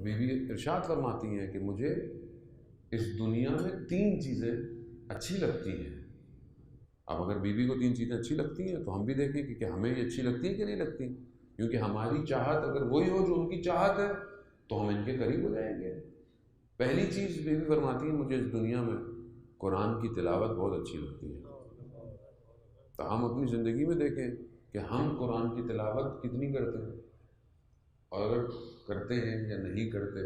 بیوی ارشاد فرماتی ہیں کہ مجھے اس دنیا میں 3 چیزیں اچھی لگتی ہیں۔ اب اگر بیوی کو 3 چیزیں اچھی لگتی ہیں تو ہم بھی دیکھیں کہ ہمیں یہ اچھی لگتی ہیں کہ نہیں لگتی، کیونکہ ہماری چاہت اگر وہی ہو جو ان کی چاہت ہے تو ہم ان کے قریب ہو جائیں گے۔ پہلی چیز بیوی فرماتی ہے مجھے اس دنیا میں قرآن کی تلاوت بہت اچھی لگتی ہے۔ تو ہم اپنی زندگی میں دیکھیں کہ ہم قرآن کی تلاوت کتنی کرتے ہیں، اور اگر کرتے ہیں یا نہیں کرتے،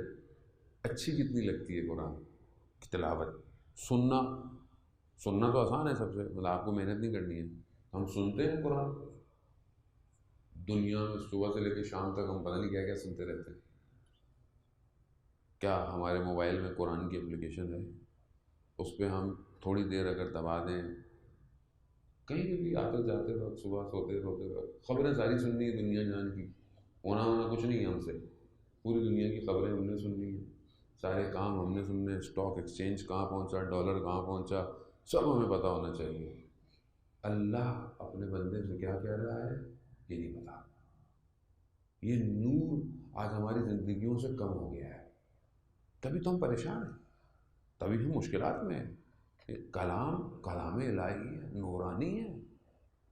اچھی کتنی لگتی ہے قرآن کی تلاوت۔ سننا تو آسان ہے سب سے، مطلب آپ کو محنت نہیں کرنی ہے، ہم سنتے ہیں قرآن دنیا میں صبح سے لے کے شام تک، ہم پتہ نہیں کیا کیا سنتے رہتے ہیں۔ کیا ہمارے موبائل میں قرآن کی اپلیکیشن ہے؟ اس پہ ہم تھوڑی دیر اگر دبا دیں، کہیں بھی آتے جاتے وقت، صبح سوتے وقت، خبریں ساری سننی ہے دنیا جہان کی، ہونا کچھ نہیں ہے ہم سے، پوری دنیا کی خبریں ہم نے سننی ہیں، سارے کام ہم نے سننے ہیں، اسٹاک ایکسچینج کہاں پہنچا، ڈالر کہاں پہنچا، سب ہمیں پتہ ہونا چاہیے۔ اللہ اپنے بندے سے کیا کہہ رہا ہے یہ نہیں پتا۔ یہ نور آج ہماری زندگیوں سے کم ہو گیا ہے، تبھی تو ہم پریشان ہیں، تبھی ہم مشکلات میں ہیں۔ کلام الہی ہے، نورانی ہے،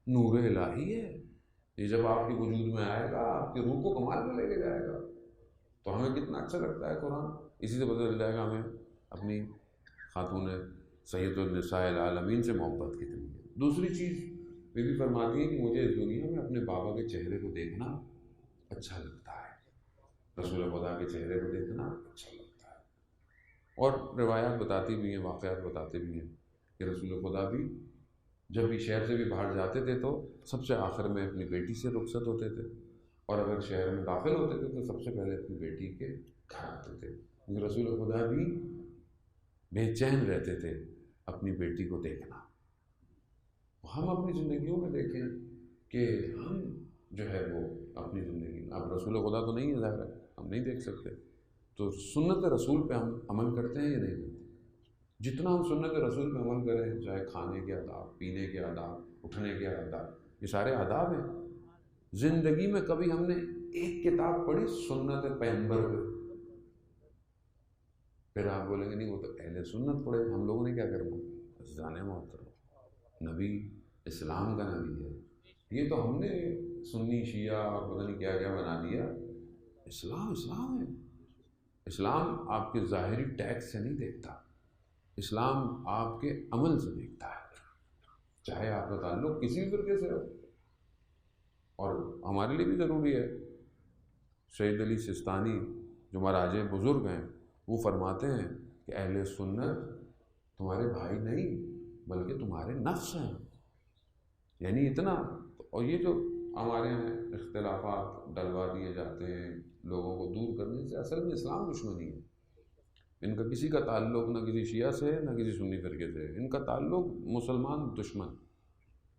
نور الہی ہے، یہ جب آپ کے وجود میں آئے گا آپ کی روح کو کمال میں لے کے جائے گا، تو ہمیں کتنا اچھا لگتا ہے قرآن۔ اسی سے پتہ چل جائے گا ہمیں اپنی خاتون سید النساء العالمین سے محبت کتنی ہے۔ دوسری چیز بیوی فرماتی ہے کہ مجھے اس دنیا میں اپنے بابا کے چہرے کو دیکھنا اچھا لگتا ہے، رسول خدا کے چہرے کو دیکھنا اچھا لگتا ہے۔ اور روایات بتاتی بھی ہیں، واقعات بتاتے بھی ہیں کہ رسول خدا بھی جب بھی شہر سے بھی باہر جاتے تھے تو سب سے آخر میں اپنی بیٹی سے رخصت ہوتے تھے، اور اگر شہر میں داخل ہوتے تھے تو سب سے پہلے اپنی بیٹی کے گھر آتے تھے، کیونکہ رسول خدا بھی بے چین رہتے تھے اپنی بیٹی کو دیکھنا۔ ہم اپنی زندگیوں میں دیکھیں کہ ہم جو ہے وہ اپنی زندگی میں، اب رسول خدا تو نہیں ہے ظاہر ہے، ہم نہیں دیکھ سکتے، تو سنت رسول پہ ہم عمل کرتے ہیں یا نہیں کرتے؟ جتنا ہم سنت رسول پہ عمل کریں، چاہے کھانے کے آداب، پینے کے آداب، اٹھنے کے آداب، یہ سارے آداب ہیں۔ زندگی میں کبھی ہم نے ایک کتاب پڑھی سنت پیغمبر پہ؟ پھر آپ بولیں گے نہیں وہ تو اہل سنت پڑھے، ہم لوگوں نے کیا کرنا؟ جانے محترم، نبی اسلام کا نبی ہے، یہ تو ہم نے سنی شیعہ اور پتہ نہیں کیا کیا بنا دیا۔ اسلام ہے۔ اسلام آپ کے ظاہری ٹیکس سے نہیں دیکھتا، اسلام آپ کے عمل سے دیکھتا ہے، چاہے آپ کا تعلق کسی بھی فرقے سے ہو۔ اور ہمارے لیے بھی ضروری ہے، سید علی سستانی جو مراجع بزرگ ہیں وہ فرماتے ہیں کہ اہل سنت تمہارے بھائی نہیں بلکہ تمہارے نفس ہیں، یعنی اتنا۔ اور یہ جو ہمارے یہاں اختلافات ڈلوا دیے جاتے ہیں لوگوں کو دور کرنے سے، اصل میں اسلام دشمنی ہے، ان کا کسی کا تعلق نہ کسی شیعہ سے ہے نہ کسی سنی فرقے سے ہے، ان کا تعلق مسلمان دشمن،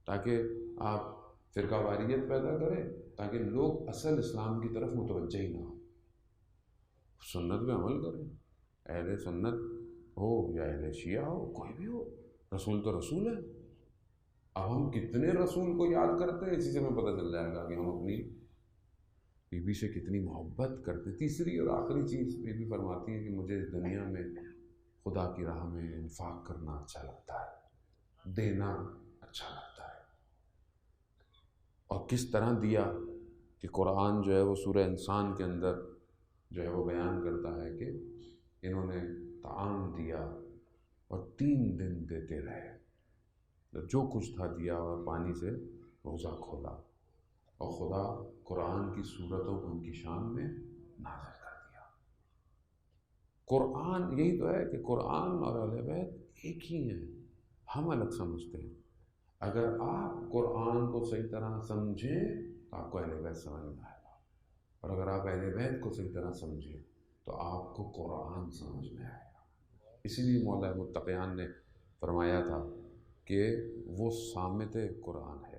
تاکہ آپ فرقہ واریت پیدا کریں، تاکہ لوگ اصل اسلام کی طرف متوجہ ہی نہ ہو۔ سنت پہ عمل کریں، اہل سنت ہو یا اہل شیعہ ہو، کوئی بھی ہو، رسول تو رسول ہے۔ اب ہم کتنے رسول کو یاد کرتے ہیں، اسی سے ہمیں پتہ چل جائے گا کہ ہم اپنی بیوی سے کتنی محبت کرتے ہیں۔ تیسری اور آخری چیز بیوی فرماتی ہے کہ مجھے اس دنیا میں خدا کی راہ میں انفاق کرنا اچھا لگتا ہے، دینا اچھا لگتا ہے۔ اور کس طرح دیا کہ قرآن جو ہے وہ سورہ انسان کے اندر جو ہے وہ بیان کرتا ہے کہ انہوں نے طعام دیا اور 3 دن دیتے رہے، جو کچھ تھا دیا اور پانی سے روزہ کھولا، اور خدا قرآن کی صورتوں کو ان کی شان میں نازل کر دیا۔ قرآن یہی تو ہے کہ قرآن اور اہل بیت ایک ہی ہیں، ہم الگ سمجھتے ہیں۔ اگر آپ قرآن کو صحیح طرح سمجھیں تو آپ کو اہل بیت سمجھ میں آئے گا، اور اگر آپ اہل بیت کو صحیح طرح سمجھیں تو آپ کو قرآن سمجھ میں آئے گا۔ اسی لیے مولا متقیان نے فرمایا تھا کہ وہ صامت قرآن ہے۔